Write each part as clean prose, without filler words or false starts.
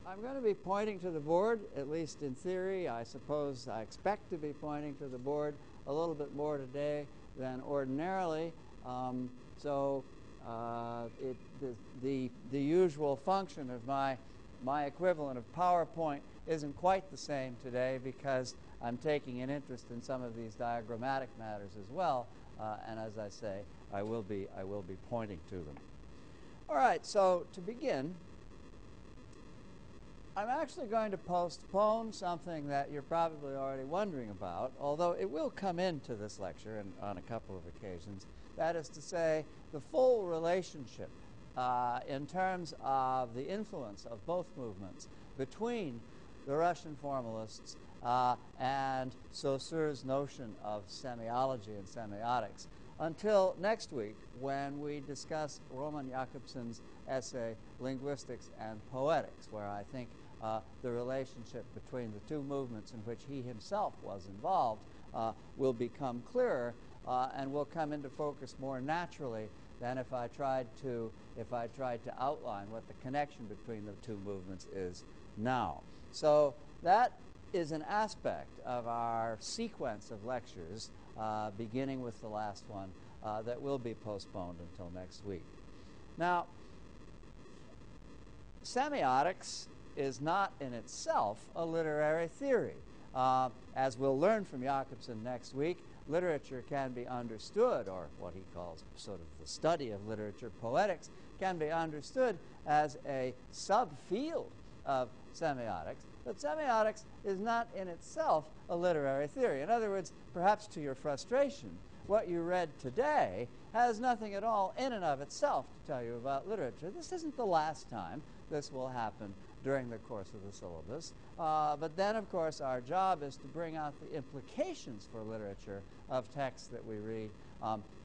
I'm going to be pointing to the board, at least in theory. I suppose I expect to be pointing to the board a little bit more today than ordinarily. So the usual function of my equivalent of PowerPoint isn't quite the same today because I'm taking an interest in some of these diagrammatic matters as well. And as I say, I will be pointing to them. All right, so to begin, I'm actually going to postpone something that you're probably already wondering about, although it will come into this lecture and on a couple of occasions. That is to say, the full relationship in terms of the influence of both movements between the Russian formalists and Saussure's notion of semiology and semiotics until next week when we discuss Roman Jakobson's essay Linguistics and Poetics, where I think the relationship between the two movements in which he himself was involved will become clearer and will come into focus more naturally than if I tried to outline what the connection between the two movements is now. So that is an aspect of our sequence of lectures, beginning with the last one, that will be postponed until next week. Now, semiotics is not in itself a literary theory. As we'll learn from Jakobson next week, literature can be understood, or what he calls sort of the study of literature, poetics, can be understood as a subfield of semiotics. But semiotics is not in itself a literary theory. In other words, perhaps to your frustration, what you read today has nothing at all in and of itself to tell you about literature. This isn't the last time this will happen during the course of the syllabus. But then, of course, our job is to bring out the implications for literature of texts that we read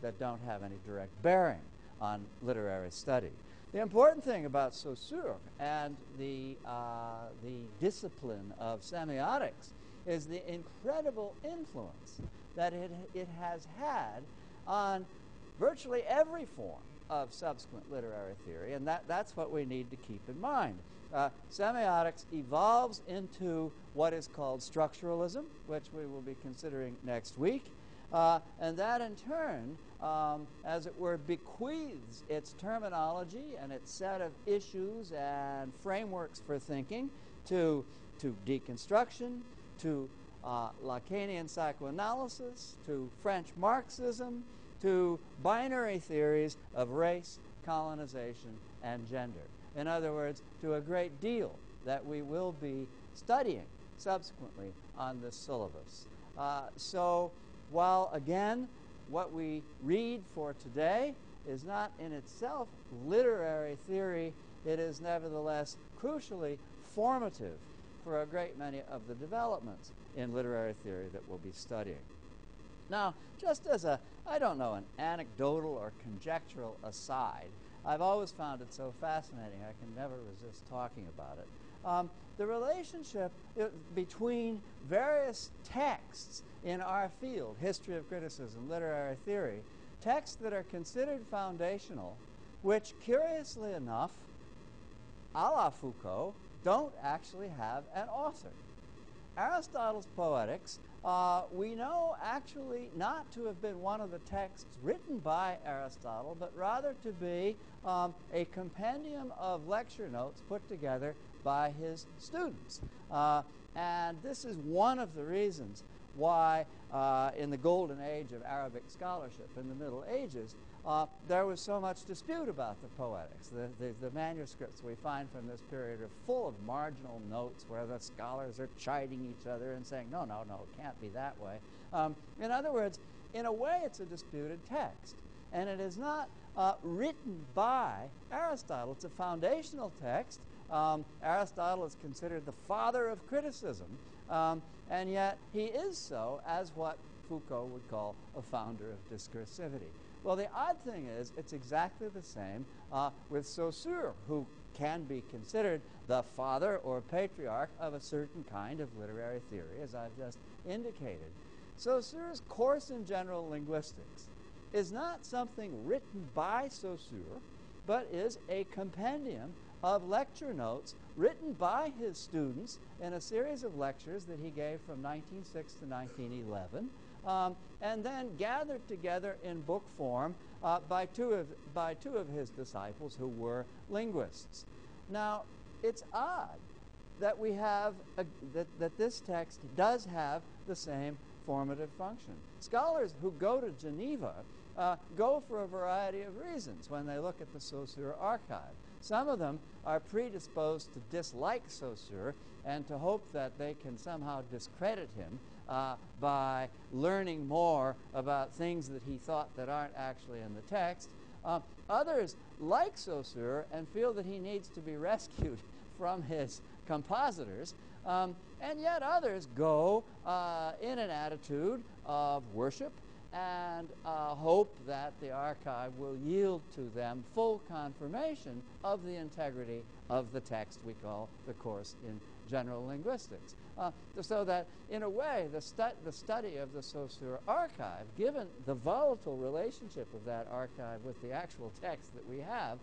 that don't have any direct bearing on literary study. The important thing about Saussure and the discipline of semiotics is the incredible influence that it has had on virtually every form of subsequent literary theory, and that's what we need to keep in mind. Semiotics evolves into what is called structuralism, which we will be considering next week, and that in turn, as it were, bequeaths its terminology and its set of issues and frameworks for thinking to deconstruction, to Lacanian psychoanalysis, to French Marxism, to binary theories of race, colonization, and gender. In other words, to a great deal that we will be studying subsequently on this syllabus. So while, again, what we read for today is not in itself literary theory, it is nevertheless crucially formative for a great many of the developments in literary theory that we'll be studying. Now, just as an anecdotal or conjectural aside, I've always found it so fascinating I can never resist talking about it. The relationship between various texts in our field, history of criticism, literary theory, texts that are considered foundational, which, curiously enough, a la Foucault, don't actually have an author. Aristotle's Poetics, we know actually not to have been one of the texts written by Aristotle, but rather to be a compendium of lecture notes put together by his students. And this is one of the reasons why in the golden age of Arabic scholarship in the Middle Ages, there was so much dispute about the Poetics. The manuscripts we find from this period are full of marginal notes where the scholars are chiding each other and saying, no, it can't be that way. In other words, in a way, it's a disputed text. And it is not written by Aristotle. It's a foundational text. Aristotle is considered the father of criticism, and yet he is so as what Foucault would call a founder of discursivity. Well, the odd thing is it's exactly the same with Saussure, who can be considered the father or patriarch of a certain kind of literary theory, as I've just indicated. Saussure's Course in General Linguistics is not something written by Saussure, but is a compendium of lecture notes written by his students in a series of lectures that he gave from 1906 to 1911, and then gathered together in book form by two of his disciples who were linguists. Now, it's odd that we have that this text does have the same formative function. Scholars who go to Geneva go for a variety of reasons when they look at the Saussure archive. Some of them are predisposed to dislike Saussure and to hope that they can somehow discredit him by learning more about things that he thought that aren't actually in the text. Others like Saussure and feel that he needs to be rescued from his compositors, and yet others go in an attitude of worship and hope that the archive will yield to them full confirmation of the integrity of the text we call the course in general linguistics. So that, in a way, the study of the Saussure archive, given the volatile relationship of that archive with the actual text that we have,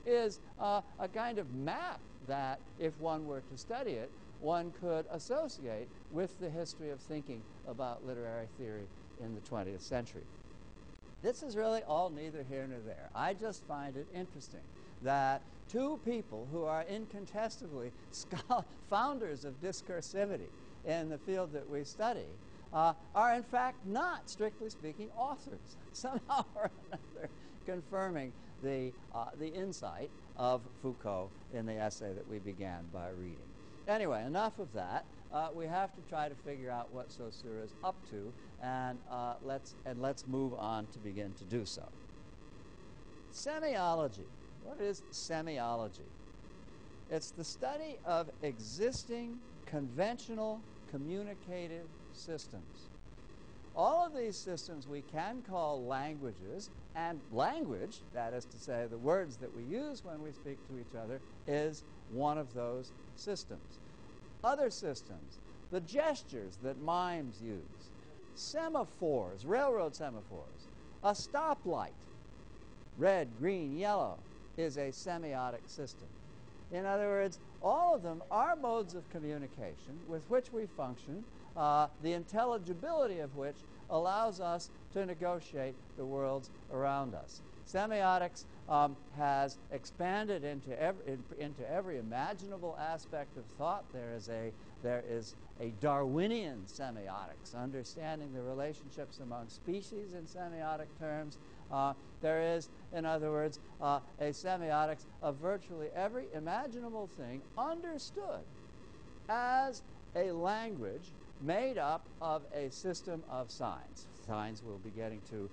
is a kind of map that, if one were to study it, one could associate with the history of thinking about literary theory in the 20th century. This is really all neither here nor there. I just find it interesting that two people who are incontestably founders of discursivity in the field that we study are in fact not, strictly speaking, authors, somehow or another confirming the insight of Foucault in the essay that we began by reading. Anyway, enough of that. We have to try to figure out what Saussure is up to, and let's move on to begin to do so. Semiology. What is semiology? It's the study of existing conventional communicative systems. All of these systems we can call languages, and language, that is to say the words that we use when we speak to each other, is one of those systems. Other systems, the gestures that mimes use, semaphores, railroad semaphores, a stoplight, red, green, yellow, is a semiotic system. In other words, all of them are modes of communication with which we function, the intelligibility of which allows us to negotiate the worlds around us. Semiotics has expanded into every imaginable aspect of thought. There is a Darwinian semiotics, understanding the relationships among species in semiotic terms. There is, in other words, a semiotics of virtually every imaginable thing understood as a language made up of a system of signs. Signs we'll be getting to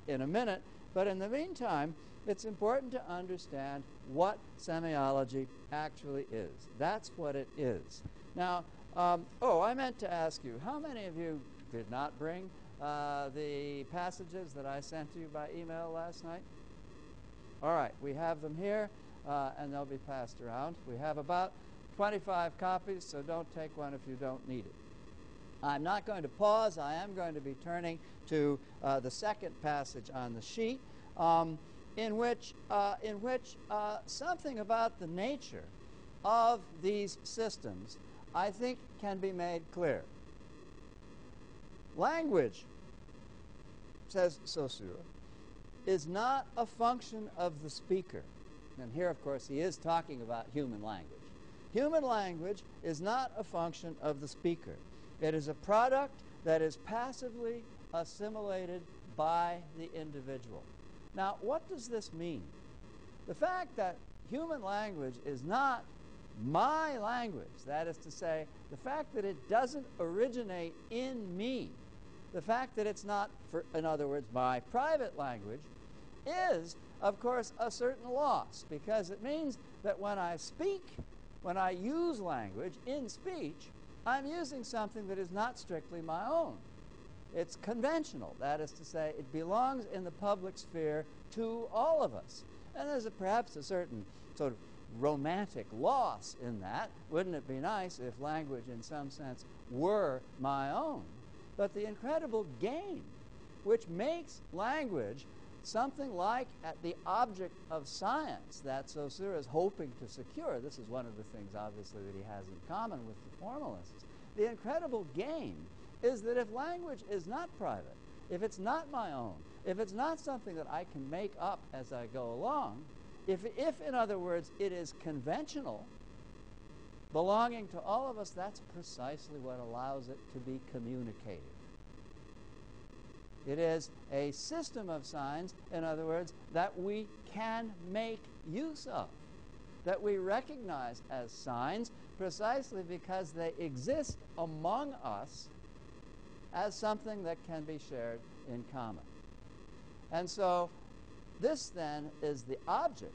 in a minute, but in the meantime, it's important to understand what semiology actually is. That's what it is. Now, I meant to ask you, how many of you did not bring the passages that I sent to you by email last night? All right, we have them here, and they'll be passed around. We have about 25 copies, so don't take one if you don't need it. I'm not going to pause. I am going to be turning to the second passage on the sheet, in which something about the nature of these systems, I think, can be made clear. Language, says Saussure, is not a function of the speaker. And here, of course, he is talking about human language. Human language is not a function of the speaker. It is a product that is passively assimilated by the individual. Now, what does this mean? The fact that human language is not my language, that is to say, the fact that it doesn't originate in me, the fact that it's not, in other words, my private language, is, of course, a certain loss, because it means that when I speak, when I use language in speech, I'm using something that is not strictly my own. It's conventional. That is to say, it belongs in the public sphere to all of us. And there's perhaps a certain sort of romantic loss in that. Wouldn't it be nice if language, in some sense, were my own? But the incredible gain, which makes language something like the object of science that Saussure is hoping to secure. This is one of the things, obviously, that he has in common with the formalists. The incredible gain is that if language is not private, if it's not my own, if it's not something that I can make up as I go along, if in other words, it is conventional, belonging to all of us, that's precisely what allows it to be communicative. It is a system of signs, in other words, that we can make use of, that we recognize as signs precisely because they exist among us as something that can be shared in common. And so this then is the object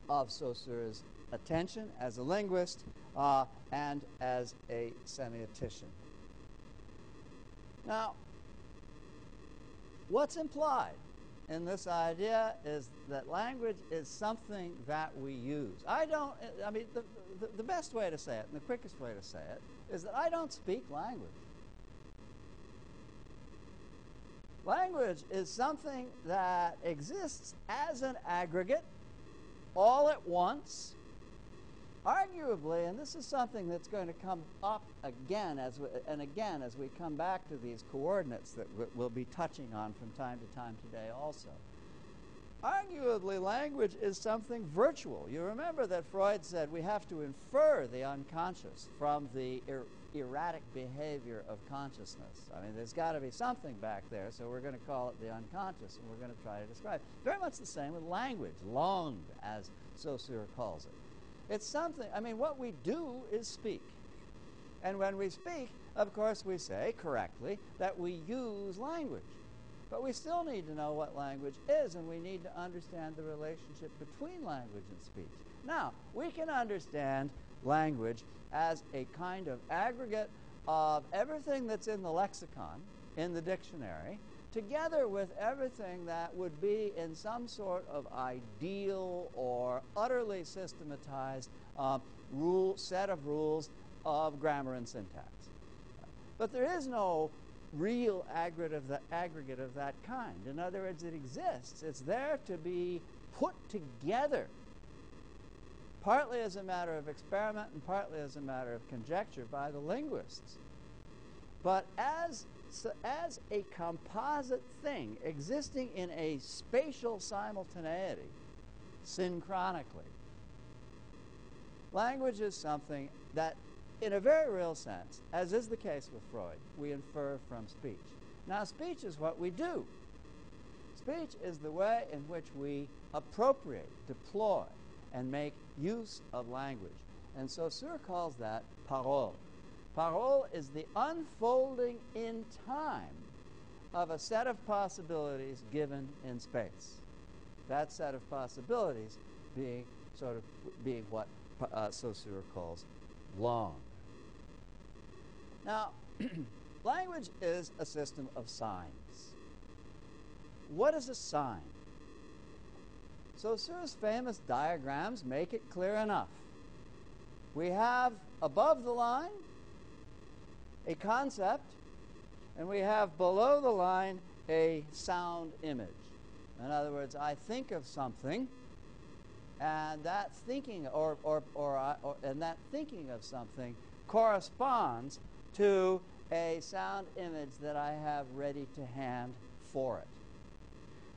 of Saussure's attention as a linguist and as a semiotician. Now, what's implied in this idea is that language is something that we use. The best way to say it, and the quickest way to say it, is that I don't speak language. Language is something that exists as an aggregate, all at once, arguably, and this is something that's going to come up again as we come back to these coordinates that we'll be touching on from time to time today also. Arguably, language is something virtual. You remember that Freud said we have to infer the unconscious from the erratic behavior of consciousness. I mean, there's got to be something back there, so we're going to call it the unconscious, and we're going to try to describe it. Very much the same with language, langue, as Saussure calls it. It's something, what we do is speak. And when we speak, of course, we say correctly that we use language. But we still need to know what language is, and we need to understand the relationship between language and speech. Now, we can understand language as a kind of aggregate of everything that's in the lexicon, in the dictionary, together with everything that would be in some sort of ideal or utterly systematized set of rules of grammar and syntax. But there is no real aggregate of that kind. In other words, it exists. It's there to be put together, partly as a matter of experiment and partly as a matter of conjecture by the linguists. But as a composite thing existing in a spatial simultaneity, synchronically, language is something that, in a very real sense, as is the case with Freud, we infer from speech. Now, speech is what we do. Speech is the way in which we appropriate, deploy, and make use of language. And Saussure calls that parole. Parole is the unfolding in time of a set of possibilities given in space. That set of possibilities being what Saussure calls langue. Now, language is a system of signs. What is a sign? Saussure's famous diagrams make it clear enough. We have above the line a concept, and we have below the line a sound image. In other words, I think of something, and that thinking that thinking of something corresponds to a sound image that I have ready to hand for it.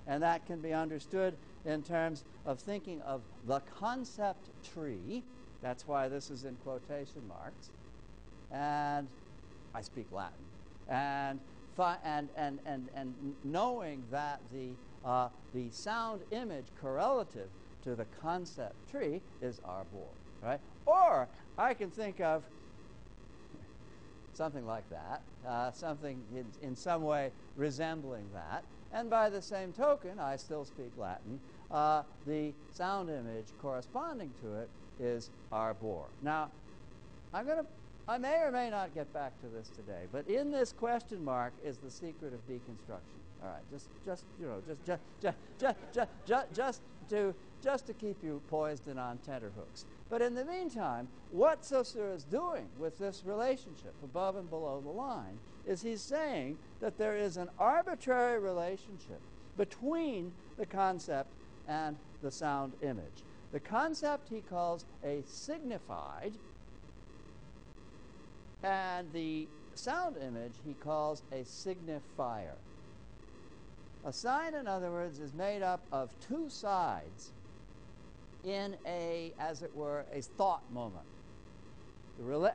And that can be understood in terms of thinking of the concept tree. That's why this is in quotation marks. And I speak Latin. And knowing that the sound image correlative to the concept tree is arbor, right? Or I can think of something like that, something in some way resembling that. And by the same token, I still speak Latin. The sound image corresponding to it is arbor. Now, I may or may not get back to this today, but in this question mark is the secret of deconstruction. All right, just to keep you poised and on tenterhooks. But in the meantime, what Saussure is doing with this relationship above and below the line is he's saying that there is an arbitrary relationship between the concept and the sound image. The concept he calls a signified, and the sound image he calls a signifier. A sign, in other words, is made up of two sides in a, as it were, a thought moment.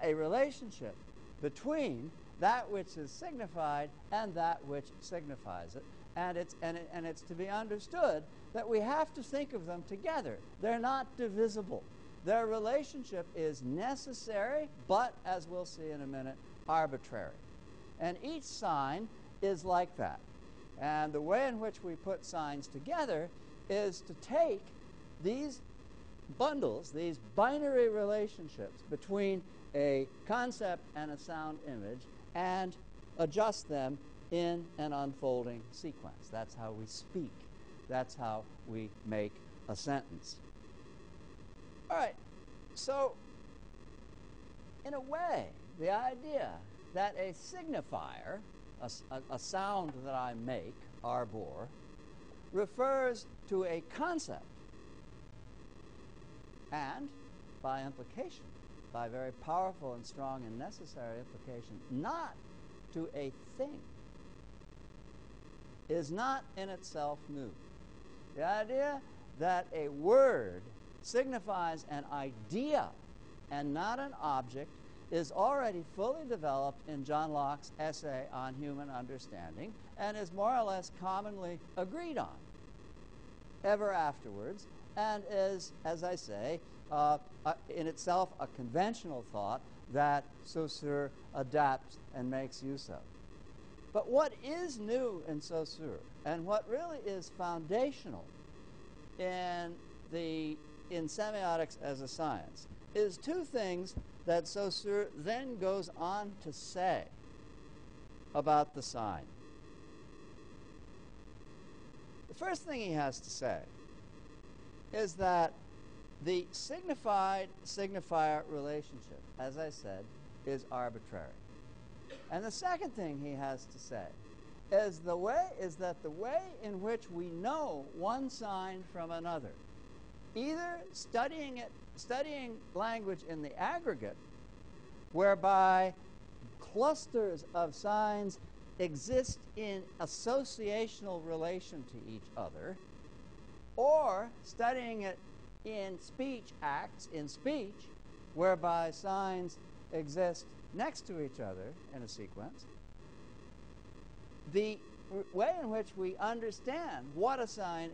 A relationship between that which is signified and that which signifies it. And it's to be understood that we have to think of them together. They're not divisible. Their relationship is necessary, but, as we'll see in a minute, arbitrary. And each sign is like that. And the way in which we put signs together is to take these bundles, these binary relationships between a concept and a sound image, and adjust them in an unfolding sequence. That's how we speak. That's how we make a sentence. All right, so in a way, the idea that a signifier, a sound that I make, arbor, refers to a concept, and by implication, by very powerful and strong and necessary implication, not to a thing, is not in itself new. The idea that a word signifies an idea and not an object is already fully developed in John Locke's essay on human understanding and is more or less commonly agreed on ever afterwards, and is, as I say, in itself a conventional thought that Saussure adapts and makes use of. But what is new in Saussure, and what really is foundational in semiotics as a science, is two things that Saussure then goes on to say about the sign. The first thing he has to say is that the signified-signifier relationship, as I said, is arbitrary. And the second thing he has to say is that the way in which we know one sign from another, either studying language in the aggregate, whereby clusters of signs exist in associational relation to each other, or studying it in speech acts, in speech, whereby signs exist next to each other in a sequence, the way in which we understand what a sign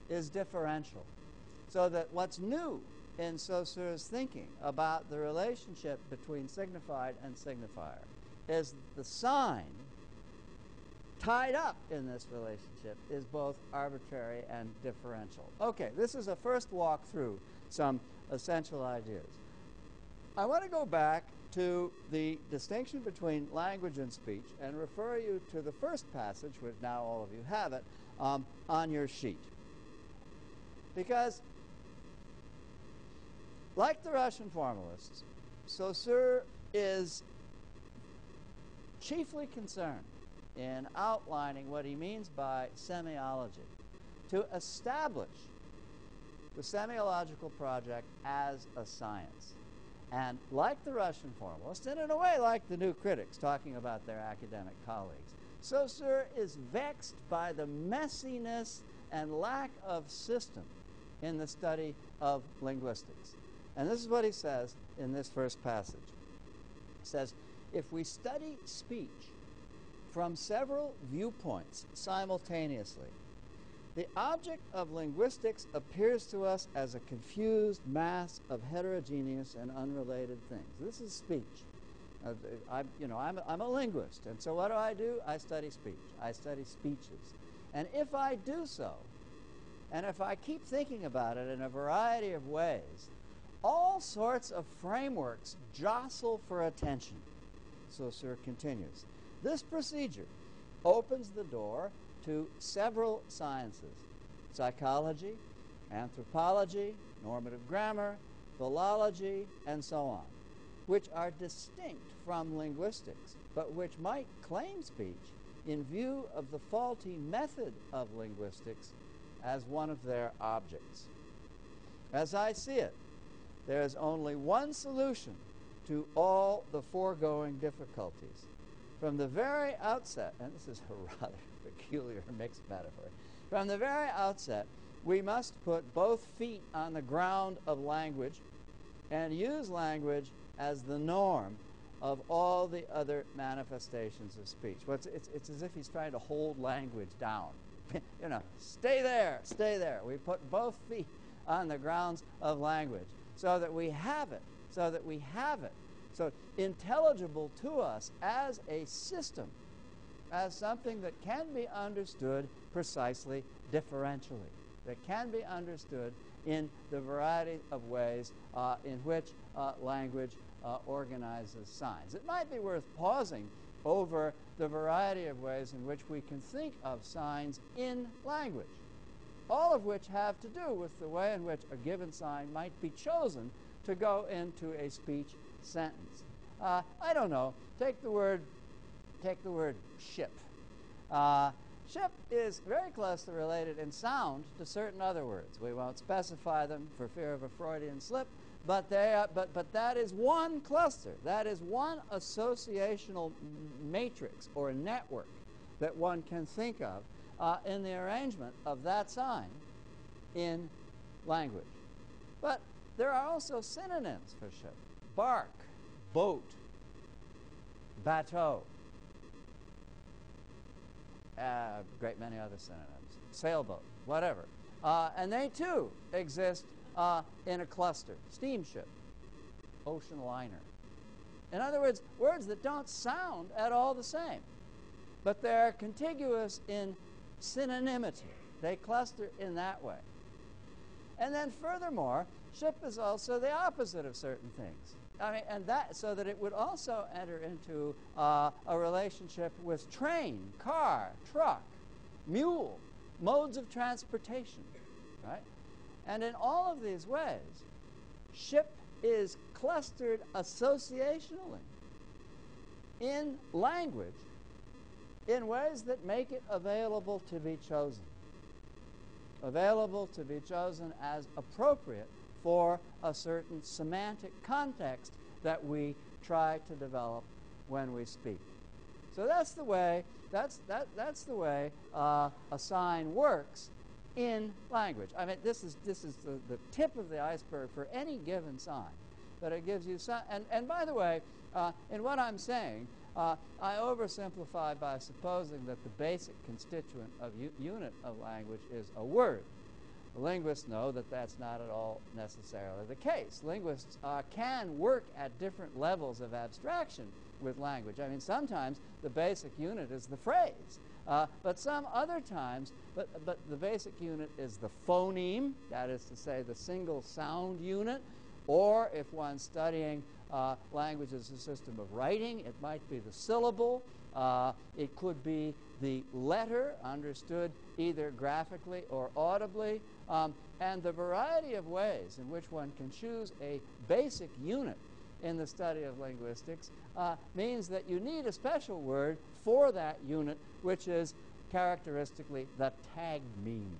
is differential. So that what's new in Saussure's thinking about the relationship between signified and signifier is the sign tied up in this relationship is both arbitrary and differential. Okay, this is a first walk through some essential ideas. I want to go back to the distinction between language and speech and refer you to the first passage, which now all of you have it, on your sheet. Because, like the Russian formalists, Saussure is chiefly concerned in outlining what he means by semiology, to establish the semiological project as a science. And like the Russian formalists, and in a way like the new critics talking about their academic colleagues, Saussure is vexed by the messiness and lack of system in the study of linguistics. And this is what he says in this first passage. He says, if we study speech from several viewpoints simultaneously, the object of linguistics appears to us as a confused mass of heterogeneous and unrelated things. This is speech. I'm a linguist, and so what do? I study speech. I study speeches. And if I do so, and if I keep thinking about it in a variety of ways, all sorts of frameworks jostle for attention. Saussure continues. This procedure opens the door to several sciences: psychology, anthropology, normative grammar, philology, and so on, which are distinct from linguistics, but which might claim speech in view of the faulty method of linguistics as one of their objects. As I see it, there is only one solution to all the foregoing difficulties. From the very outset, and this is a rather peculiar mixed metaphor, from the very outset, we must put both feet on the ground of language and use language as the norm of all the other manifestations of speech. It's as if he's trying to hold language down. You know, stay there, stay there. We put both feet on the grounds of language so that we have it, so intelligible to us as a system, as something that can be understood precisely differentially, that can be understood in the variety of ways in which language organizes signs. It might be worth pausing over the variety of ways in which we can think of signs in language, all of which have to do with the way in which a given sign might be chosen to go into a speech sentence. I don't know. Take the word ship. Ship is very closely related in sound to certain other words. We won't specify them for fear of a Freudian slip, but that is one cluster. That is one associational matrix or network that one can think of in the arrangement of that sign in language. But there are also synonyms for ship. Bark, boat, bateau, a great many other synonyms, sailboat, whatever. And they too exist in a cluster. Steamship, ocean liner. In other words, words that don't sound at all the same, but they're contiguous in synonymity. They cluster in that way. And then furthermore, ship is also the opposite of certain things. I mean, and that so that it would also enter into a relationship with train, car, truck, mule, modes of transportation, right? And in all of these ways, ship is clustered associationally in language in ways that make it available to be chosen. Available to be chosen as appropriate for a certain semantic context that we try to develop when we speak. So that's the way a sign works in language. I mean, this is the tip of the iceberg for any given sign, but it gives you some. And by the way, in what I'm saying, I oversimplify by supposing that the basic constituent of unit of language is a word. Linguists know that that's not at all necessarily the case. Linguists can work at different levels of abstraction with language. I mean, sometimes the basic unit is the phrase, but some other times, but the basic unit is the phoneme, that is to say the single sound unit, or if one's studying language as a system of writing, it might be the syllable. It could be the letter, understood either graphically or audibly, and the variety of ways in which one can choose a basic unit in the study of linguistics means that you need a special word for that unit, which is characteristically the tag meme.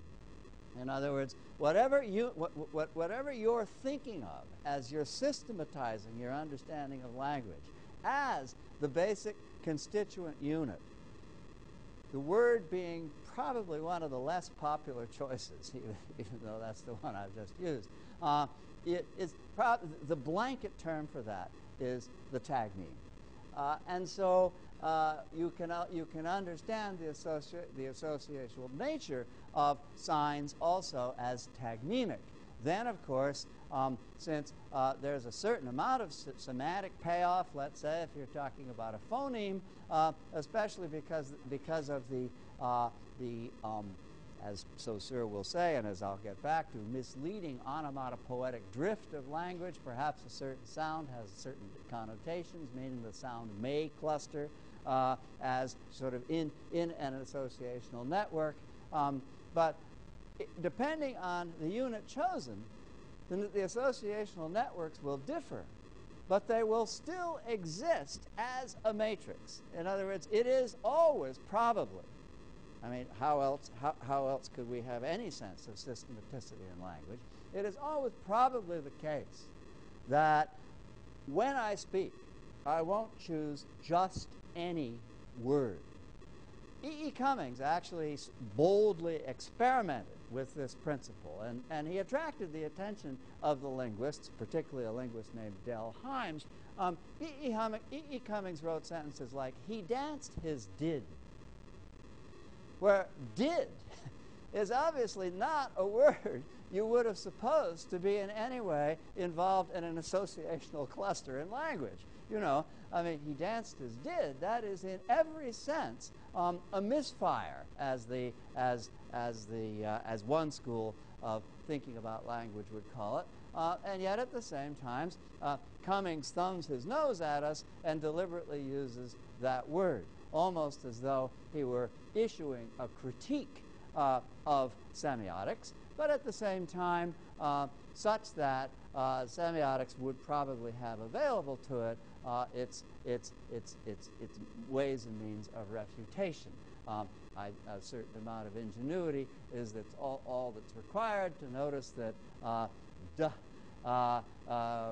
In other words, whatever you're thinking of as you're systematizing your understanding of language as the basic constituent unit, the word being probably one of the less popular choices, even though that's the one I've just used. The blanket term for that is the tag meme. And so you can understand the associational nature of signs also as tagmemic. Then, of course, since there's a certain amount of semantic payoff, let's say, if you're talking about a phoneme, especially because of the as Saussure will say, and as I'll get back to, misleading onomatopoetic drift of language. Perhaps a certain sound has certain connotations, meaning the sound may cluster as sort of in an associational network. But depending on the unit chosen, the associational networks will differ but they will still exist as a matrix. In other words, it is always probably, I mean, how else could we have any sense of systematicity in language? It is always probably the case that when I speak, I won't choose just any word. E. Cummings actually boldly experimented with this principle, and he attracted the attention of the linguists, particularly a linguist named Del Himes. E. Cummings wrote sentences like, "He danced his did," where did is obviously not a word you would have supposed to be in any way involved in an associational cluster in language. You know, I mean, he danced his did. That is, in every sense, a misfire, as one school of thinking about language would call it. And yet, at the same time, Cummings thumbs his nose at us and deliberately uses that word, almost as though he were issuing a critique of semiotics, but at the same time, such that semiotics would probably have available to it its ways and means of refutation. A certain amount of ingenuity is that's all that's required to notice that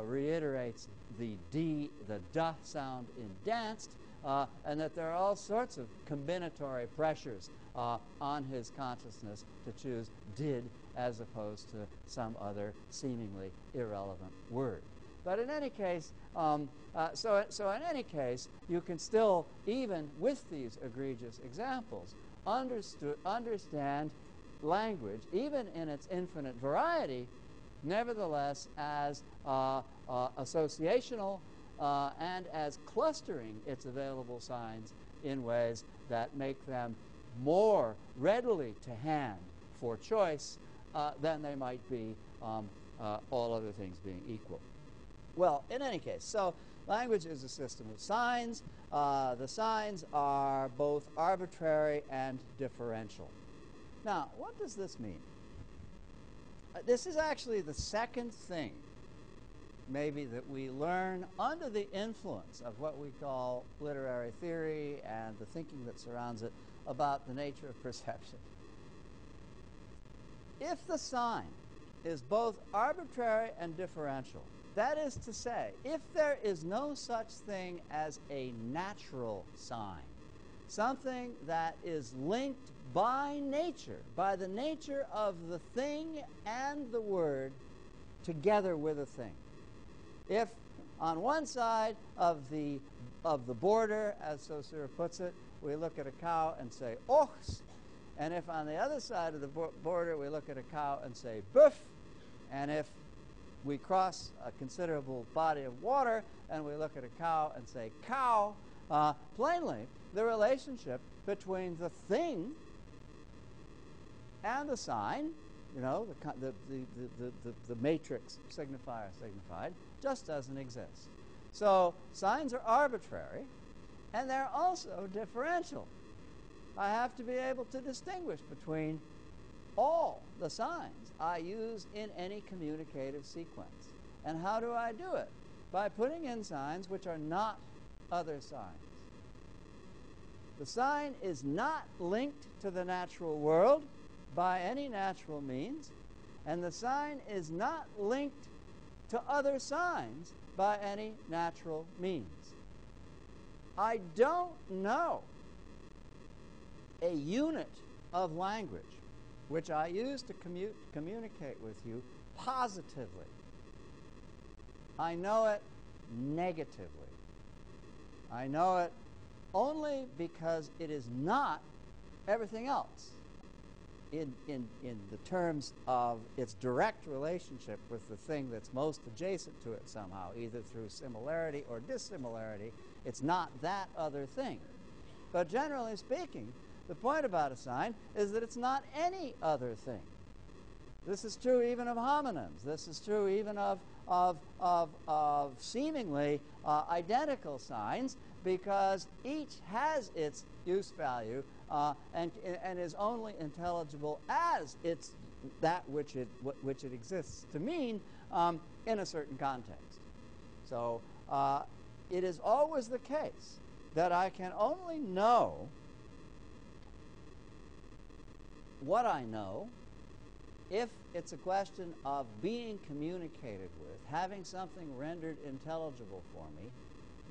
reiterates the duh sound in danced, and that there are all sorts of combinatory pressures on his consciousness to choose did as opposed to some other seemingly irrelevant word. But in any case, so in any case, you can still, even with these egregious examples, understand language, even in its infinite variety, nevertheless as associational and as clustering its available signs in ways that make them more readily to hand for choice than they might be, all other things being equal. Well, in any case, so language is a system of signs. The signs are both arbitrary and differential. Now, what does this mean? This is actually the second thing, maybe, that we learn under the influence of what we call literary theory and the thinking that surrounds it about the nature of perception. If the sign is both arbitrary and differential, that is to say, if there is no such thing as a natural sign, something that is linked by nature, by the nature of the thing and the word together with a thing. If on one side of the border, as Saussure puts it, we look at a cow and say ox, and if on the other side of the border we look at a cow and say bœuf, and if we cross a considerable body of water and we look at a cow and say cow, plainly the relationship between the thing and the sign, you know, the matrix signifier signified, just doesn't exist. So signs are arbitrary, and they're also differential. I have to be able to distinguish between all the signs I use in any communicative sequence. And how do I do it? By putting in signs which are not other signs. The sign is not linked to the natural world by any natural means, and the sign is not linked to other signs by any natural means. I don't know a unit of language which I use to communicate with you positively. I know it negatively. I know it only because it is not everything else in the terms of its direct relationship with the thing that's most adjacent to it somehow, either through similarity or dissimilarity. It's not that other thing. But generally speaking, the point about a sign is that it's not any other thing. This is true even of homonyms. This is true even of seemingly identical signs, because each has its use value and is only intelligible as it's that which it exists to mean in a certain context. So it is always the case that I can only know what I know if it's a question of being communicated with, having something rendered intelligible for me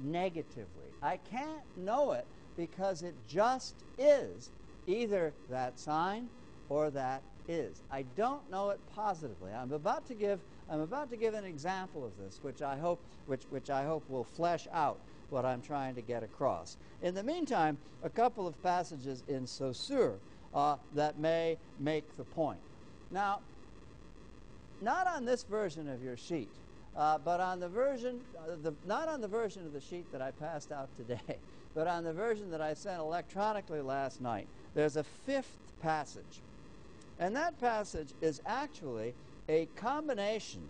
negatively. I can't know it because it just is either that sign or that is. I don't know it positively. I'm about to give an example of this, which I hope will flesh out what I'm trying to get across. In the meantime, a couple of passages in Saussure that may make the point. Now, not on this version of your sheet, but on the version, not on the version of the sheet that I passed out today, but on the version that I sent electronically last night, there's a fifth passage. And that passage is actually a combination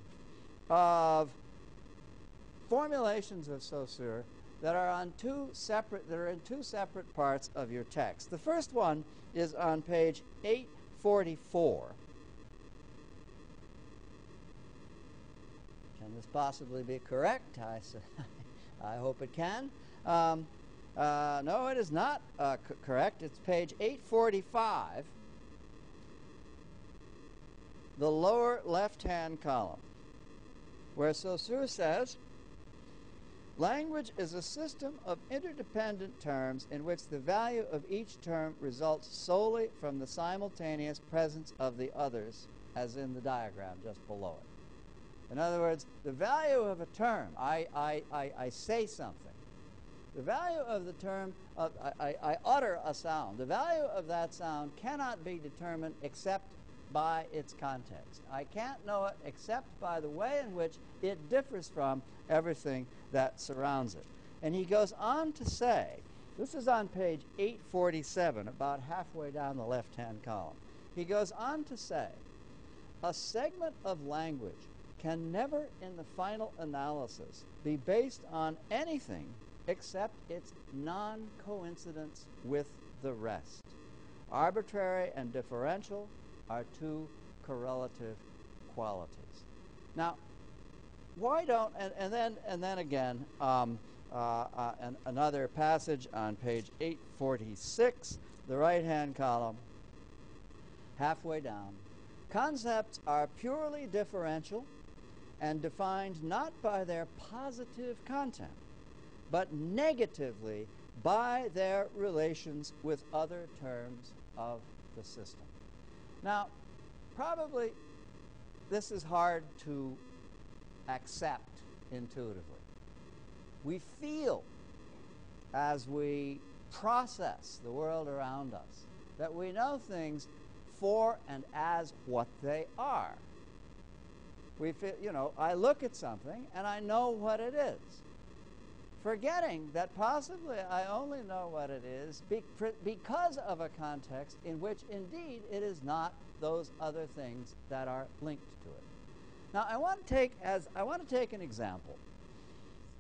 of formulations of Saussure that are in two separate parts of your text. The first one is on page 844. Can this possibly be correct? I hope it can. No, it is not correct. It's page 845, the lower left-hand column, where Saussure says, language is a system of interdependent terms in which the value of each term results solely from the simultaneous presence of the others, as in the diagram just below it. In other words, the value of a term, I say something. The value of the term, I utter a sound. The value of that sound cannot be determined except by its context. I can't know it except by the way in which it differs from everything that surrounds it. And he goes on to say, this is on page 847, about halfway down the left-hand column. He goes on to say, a segment of language can never in the final analysis be based on anything except its non-coincidence with the rest. Arbitrary and differential are two correlative qualities. Now, why don't, and then again, another passage on page 846, the right-hand column, halfway down. Concepts are purely differential and defined not by their positive content, but negatively by their relations with other terms of the system. Now, probably this is hard to accept intuitively. We feel, as we process the world around us, that we know things for and as what they are. We feel, I look at something and I know what it is, forgetting that possibly I only know what it is because of a context in which indeed it is not those other things that are linked to it. Now I want to take an example.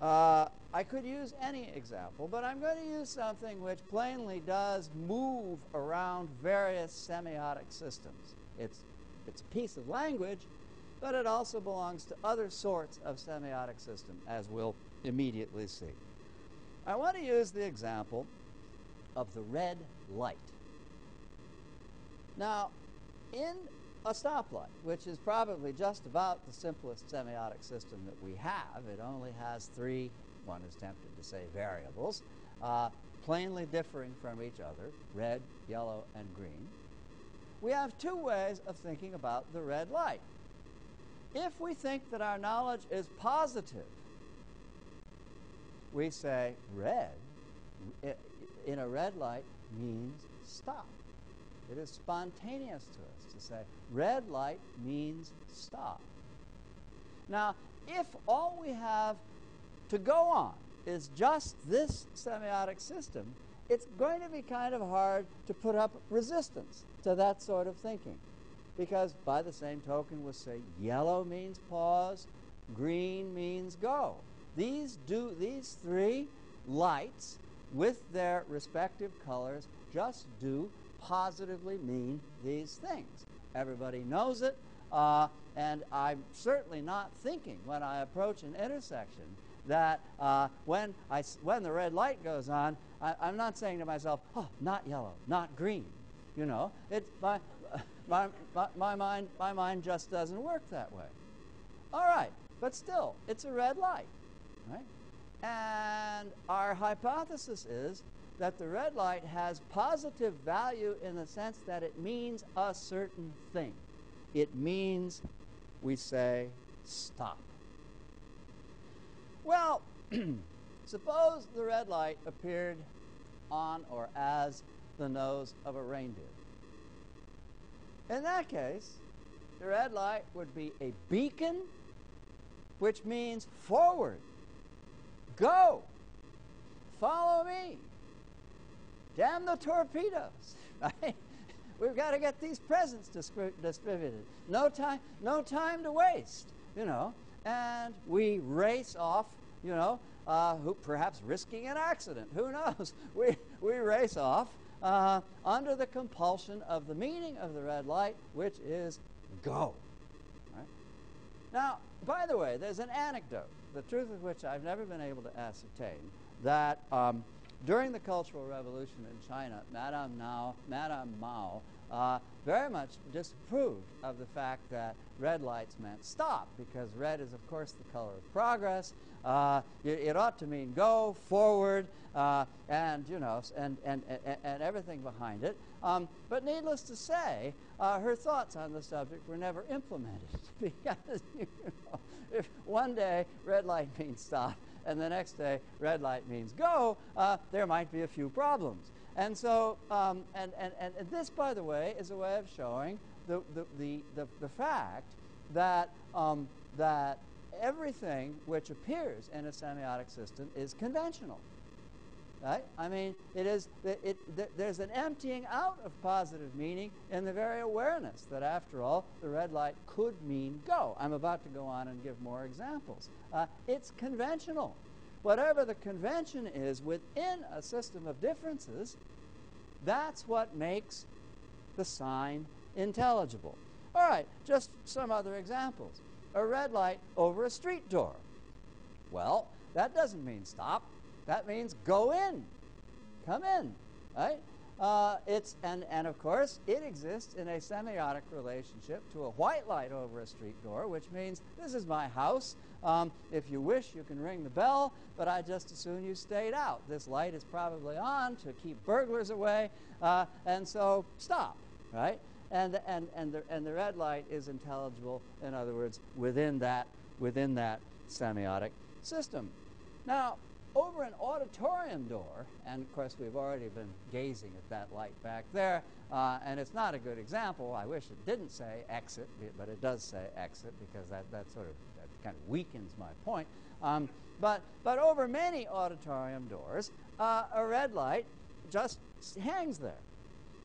I could use any example, but I'm going to use something which plainly does move around various semiotic systems. It's a piece of language, but it also belongs to other sorts of semiotic system, as we'll immediately see. I want to use the example of the red light. Now, in a stoplight, which is probably just about the simplest semiotic system that we have, it only has three, one is tempted to say variables, plainly differing from each other, red, yellow, and green. We have two ways of thinking about the red light. If we think that our knowledge is positive, we say red in a red light means stop. It is spontaneous to us to say red light means stop. Now, if all we have to go on is just this semiotic system, it's going to be kind of hard to put up resistance to that sort of thinking. Because by the same token, we'll say yellow means pause, green means go. These three lights with their respective colors just do positively mean these things. Everybody knows it, and I'm certainly not thinking when I approach an intersection that when the red light goes on, I'm not saying to myself, oh, not yellow, not green. You know, my mind just doesn't work that way. All right, but still, it's a red light, right? And our hypothesis is that the red light has positive value in the sense that it means a certain thing. It means, we say, stop. Well, suppose the red light appeared on or as the nose of a reindeer. In that case, the red light would be a beacon, which means forward, go, follow me, damn the torpedoes, right? We've got to get these presents distributed. No time to waste, you know. And we race off, you know, perhaps risking an accident. Who knows? We race off under the compulsion of the meaning of the red light, which is go. Right? Now, by the way, there's an anecdote, the truth of which I've never been able to ascertain, that during the Cultural Revolution in China, Madame Mao very much disapproved of the fact that red lights meant stop, because red is, of course, the color of progress. It ought to mean go, forward, and, you know, and everything behind it. But needless to say, her thoughts on the subject were never implemented, because, you know, if one day red light means stop, and the next day red light means go, there might be a few problems. And so, and this, by the way, is a way of showing the fact that that everything which appears in a semiotic system is conventional. Right? I mean, there's an emptying out of positive meaning in the very awareness that, after all, the red light could mean go. I'm about to go on and give more examples. It's conventional. Whatever the convention is within a system of differences, that's what makes the sign intelligible. All right, just some other examples. A red light over a street door. Well, that doesn't mean stop. That means go in, come in, right? And of course, it exists in a semiotic relationship to a white light over a street door, which means this is my house. If you wish, you can ring the bell, but I just as soon you stayed out. This light is probably on to keep burglars away, and so stop, right? And the red light is intelligible, in other words, within that semiotic system. Now, over an auditorium door, and of course we've already been gazing at that light back there, and it's not a good example. I wish it didn't say exit, but it does say exit, because that kind of weakens my point. But over many auditorium doors, a red light just hangs there.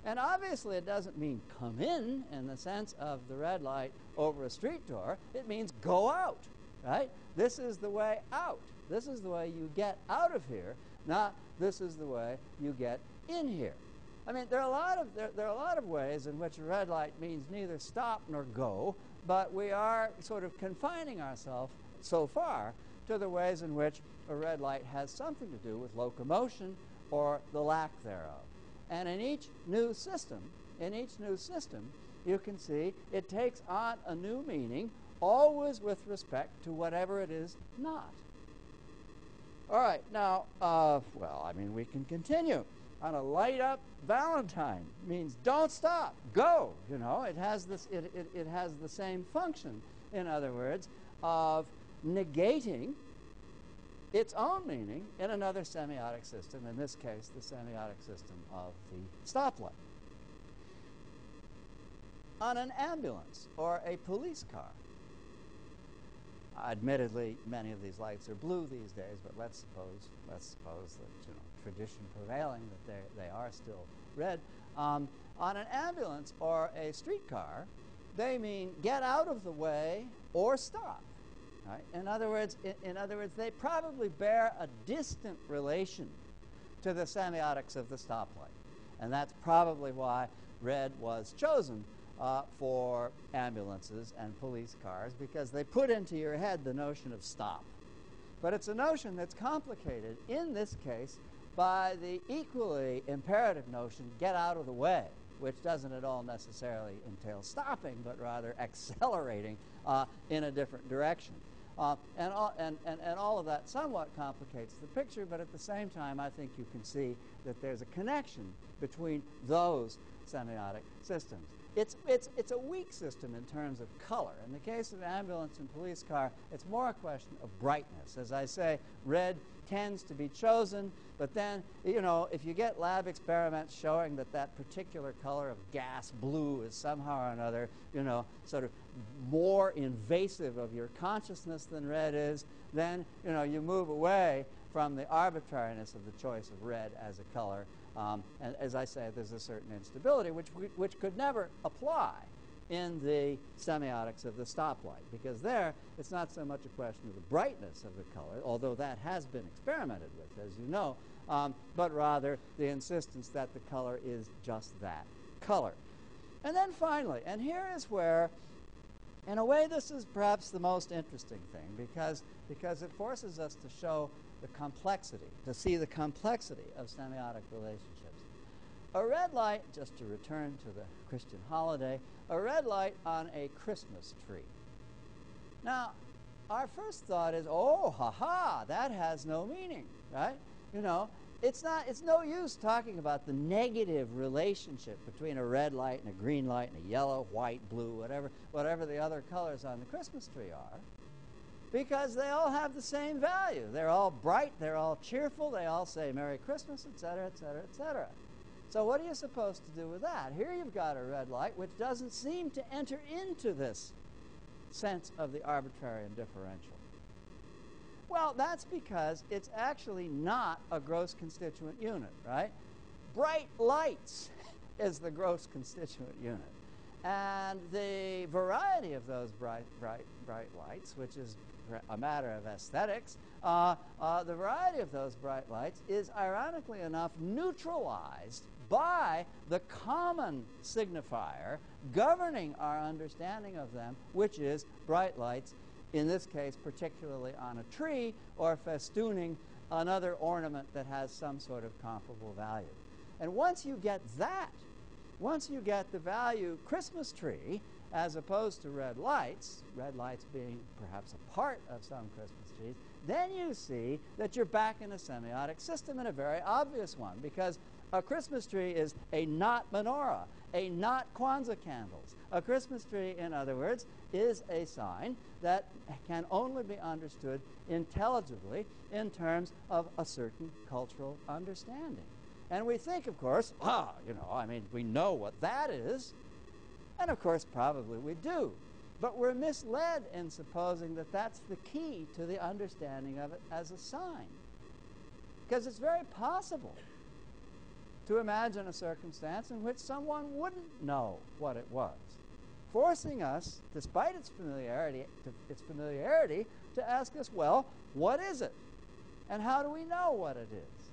And obviously it doesn't mean come in the sense of the red light over a street door. It means go out, right? This is the way out. This is the way you get out of here, not this is the way you get in here. I mean, there are a lot of ways in which a red light means neither stop nor go, but we are sort of confining ourselves so far to the ways in which a red light has something to do with locomotion or the lack thereof. And in each new system, you can see it takes on a new meaning, always with respect to whatever it is not. All right, now, well, I mean, we can continue. On a light-up Valentine means don't stop, go. You know, it has this. It has the same function, in other words, of negating its own meaning in another semiotic system. In this case, the semiotic system of the stoplight. On an ambulance or a police car. Admittedly, many of these lights are blue these days, but let's suppose that, you know, tradition prevailing that they are still red. On an ambulance or a streetcar, they mean get out of the way or stop. Right? In other words, they probably bear a distant relation to the semiotics of the stoplight, and that's probably why red was chosen for ambulances and police cars, because they put into your head the notion of stop. But it's a notion that's complicated, in this case, by the equally imperative notion, get out of the way, which doesn't at all necessarily entail stopping, but rather accelerating in a different direction. And all of that somewhat complicates the picture, but at the same time, I think you can see that there's a connection between those semiotic systems. It's a weak system in terms of color. In the case of ambulance and police car, it's more a question of brightness. As I say, red tends to be chosen, but then, you know, if you get lab experiments showing that that particular color of gas, blue, is somehow or another, you know, sort of more invasive of your consciousness than red is, then, you know, you move away from the arbitrariness of the choice of red as a color. And as I say, there's a certain instability which could never apply in the semiotics of the stoplight, because there it's not so much a question of the brightness of the color, although that has been experimented with, as you know, but rather the insistence that the color is just that color. And then finally, and here is where, in a way, this is perhaps the most interesting thing, because it forces us to show the complexity, to see the complexity of semiotic relationships. A red light, just to return to the Christian holiday, a red light on a Christmas tree. Now, our first thought is, oh, ha-ha, that has no meaning, right? You know, it's no use talking about the negative relationship between a red light and a green light and a yellow, white, blue, whatever the other colors on the Christmas tree are, because they all have the same value. They're all bright, they're all cheerful, they all say Merry Christmas, etc., etc., etc. So what are you supposed to do with that? Here you've got a red light which doesn't seem to enter into this sense of the arbitrary and differential. Well, that's because it's actually not a gross constituent unit, right? Bright lights is the gross constituent unit. And the variety of those bright lights, which is a matter of aesthetics, the variety of those bright lights is, ironically enough, neutralized by the common signifier governing our understanding of them, which is bright lights, in this case particularly on a tree, or festooning another ornament that has some sort of comparable value. And once you get that, once you get the value Christmas tree as opposed to red lights being perhaps a part of some Christmas trees, then you see that you're back in a semiotic system, and a very obvious one, because a Christmas tree is a not menorah, a not Kwanzaa candles. A Christmas tree, in other words, is a sign that can only be understood intelligibly in terms of a certain cultural understanding. And we think, of course, we know what that is. And of course, probably we do. But we're misled in supposing that that's the key to the understanding of it as a sign. Because it's very possible to imagine a circumstance in which someone wouldn't know what it was, forcing us, despite its familiarity, to ask us, well, what is it? And how do we know what it is?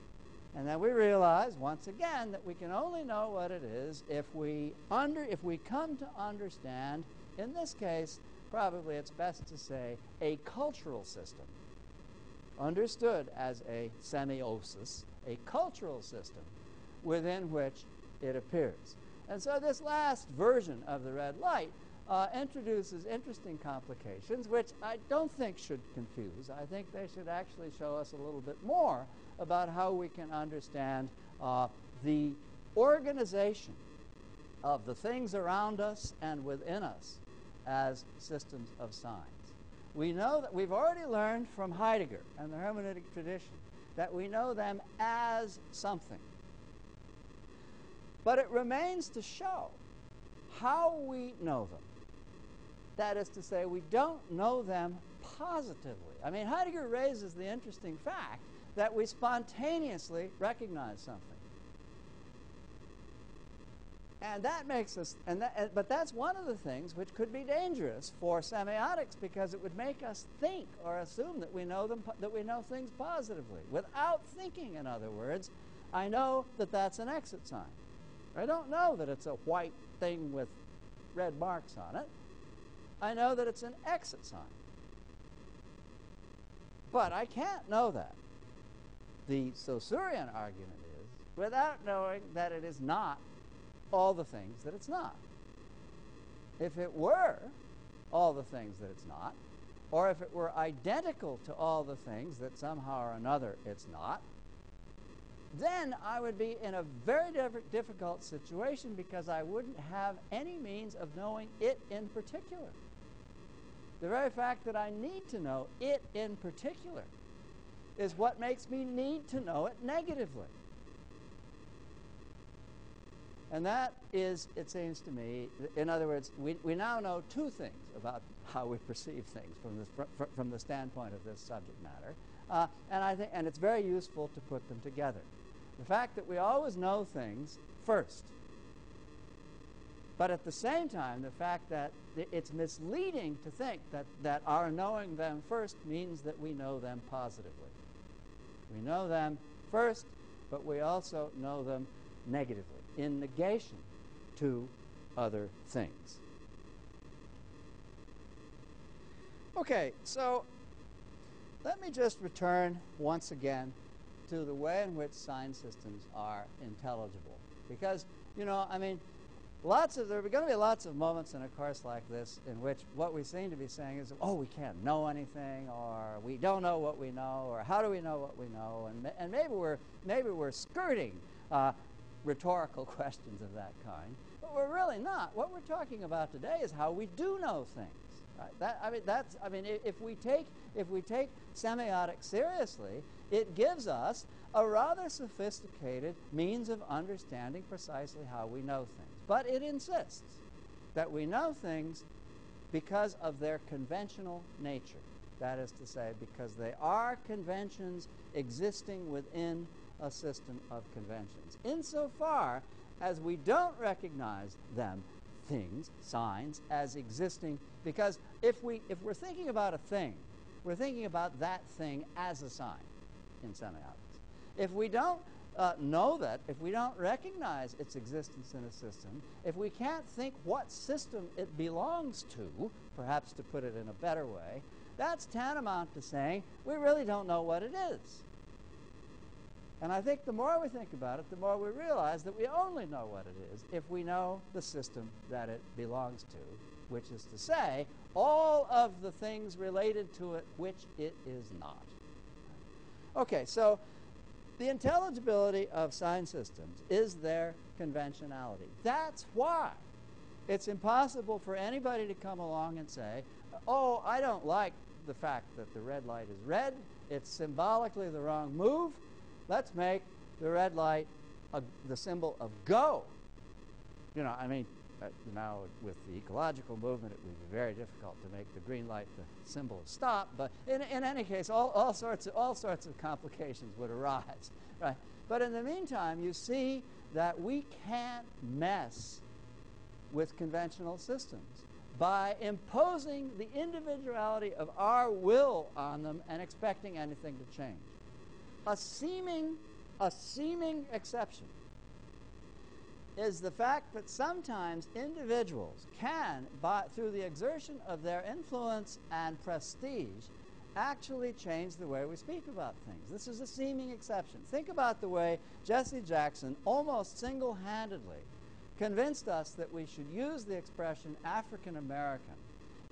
And then we realize, once again, that we can only know what it is if we come to understand, in this case, probably it's best to say, a cultural system, understood as a semiosis, a cultural system within which it appears. And so this last version of the red light introduces interesting complications, which I don't think should confuse. I think they should actually show us a little bit more about how we can understand the organization of the things around us and within us as systems of signs. We know that we've already learned from Heidegger and the hermeneutic tradition that we know them as something. But it remains to show how we know them. That is to say, we don't know them positively. I mean, Heidegger raises the interesting fact that we spontaneously recognize something. And that makes us, but that's one of the things which could be dangerous for semiotics, because it would make us think or assume that we know them, that we know things positively. Without thinking, in other words, I know that that's an exit sign. I don't know that it's a white thing with red marks on it. I know that it's an exit sign. But I can't know that. The Saussurean argument is without knowing that it is not all the things that it's not. If it were all the things that it's not, or if it were identical to all the things that somehow or another it's not, then I would be in a very difficult situation because I wouldn't have any means of knowing it in particular. The very fact that I need to know it in particular is what makes me need to know it negatively. And that is, it seems to me, in other words, we now know two things about how we perceive things from the standpoint of this subject matter, and it's very useful to put them together. The fact that we always know things first, but at the same time, the fact that it's misleading to think that our knowing them first means that we know them positively. We know them first, but we also know them negatively, in negation to other things. Okay, so let me just return once again to the way in which sign systems are intelligible. Because, there are going to be lots of moments in a course like this in which what we seem to be saying is, oh, we can't know anything, or we don't know what we know, or how do we know what we know, and maybe we're skirting rhetorical questions of that kind, but we're really not. What we're talking about today is how we do know things. Right? If we take semiotics seriously, it gives us a rather sophisticated means of understanding precisely how we know things. But it insists that we know things because of their conventional nature. That is to say, because they are conventions existing within a system of conventions. Insofar as we don't recognize them, things, signs, as existing, because if we're thinking about a thing, we're thinking about that thing as a sign in semiotics. If we don't know that, if we don't recognize its existence in a system, if we can't think what system it belongs to, perhaps to put it in a better way, that's tantamount to saying we really don't know what it is. And I think the more we think about it, the more we realize that we only know what it is if we know the system that it belongs to, which is to say, all of the things related to it which it is not. Okay, so the intelligibility of sign systems is their conventionality. That's why it's impossible for anybody to come along and say, oh, I don't like the fact that the red light is red. It's symbolically the wrong move. Let's make the red light the symbol of go. Now with the ecological movement, it would be very difficult to make the green light the symbol of stop. But in any case, all sorts of complications would arise, right? But in the meantime, you see that we can't mess with conventional systems by imposing the individuality of our will on them and expecting anything to change. A seeming exception is the fact that sometimes individuals can, through the exertion of their influence and prestige, actually change the way we speak about things. This is a seeming exception. Think about the way Jesse Jackson almost single-handedly convinced us that we should use the expression African American,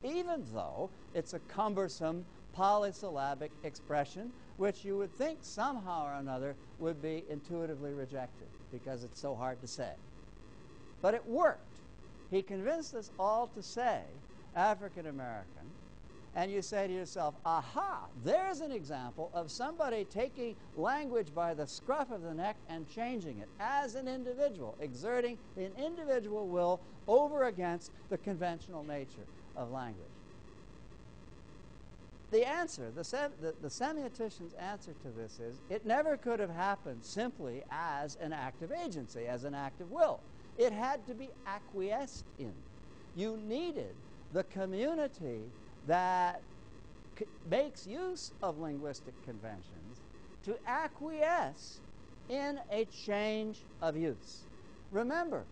even though it's a cumbersome polysyllabic expression which you would think somehow or another would be intuitively rejected because it's so hard to say. But it worked. He convinced us all to say African American, and you say to yourself, aha, there's an example of somebody taking language by the scruff of the neck and changing it as an individual, exerting an individual will over against the conventional nature of language. The answer, the semiotician's answer to this is, it never could have happened simply as an act of agency, as an act of will. It had to be acquiesced in. You needed the community that makes use of linguistic conventions to acquiesce in a change of use. Remember,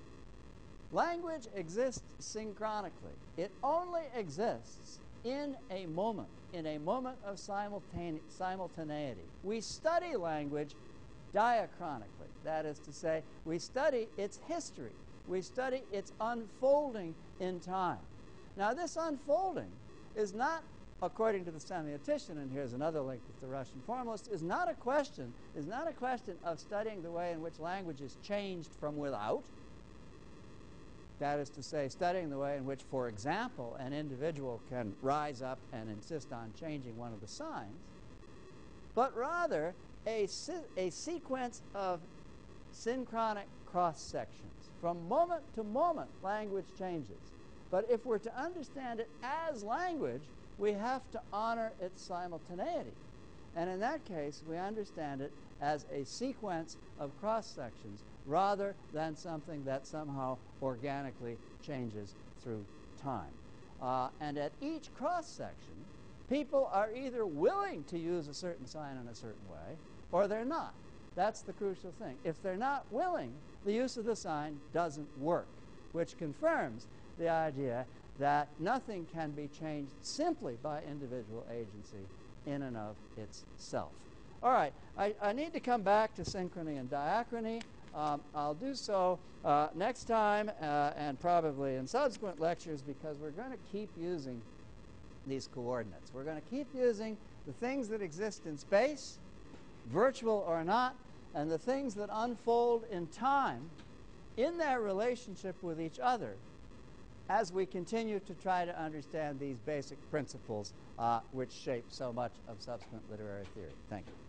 language exists synchronically. It only exists in a moment of simultaneity. We study language diachronically. That is to say, we study its history. We study its unfolding in time. Now, this unfolding is not, according to the semiotician, and here's another link with the Russian formalist, is not a question of studying the way in which language is changed from without. That is to say, studying the way in which, for example, an individual can rise up and insist on changing one of the signs, but rather a sequence of synchronic cross-sections. From moment to moment, language changes. But if we're to understand it as language, we have to honor its simultaneity. And in that case, we understand it as a sequence of cross-sections rather than something that somehow organically changes through time. And at each cross-section, people are either willing to use a certain sign in a certain way, or they're not. That's the crucial thing. If they're not willing, the use of the sign doesn't work, which confirms the idea that nothing can be changed simply by individual agency in and of itself. All right, I need to come back to synchrony and diachrony. I'll do so next time and probably in subsequent lectures, because we're going to keep using these coordinates. We're going to keep using the things that exist in space, virtual or not, and the things that unfold in time in their relationship with each other as we continue to try to understand these basic principles which shape so much of subsequent literary theory. Thank you.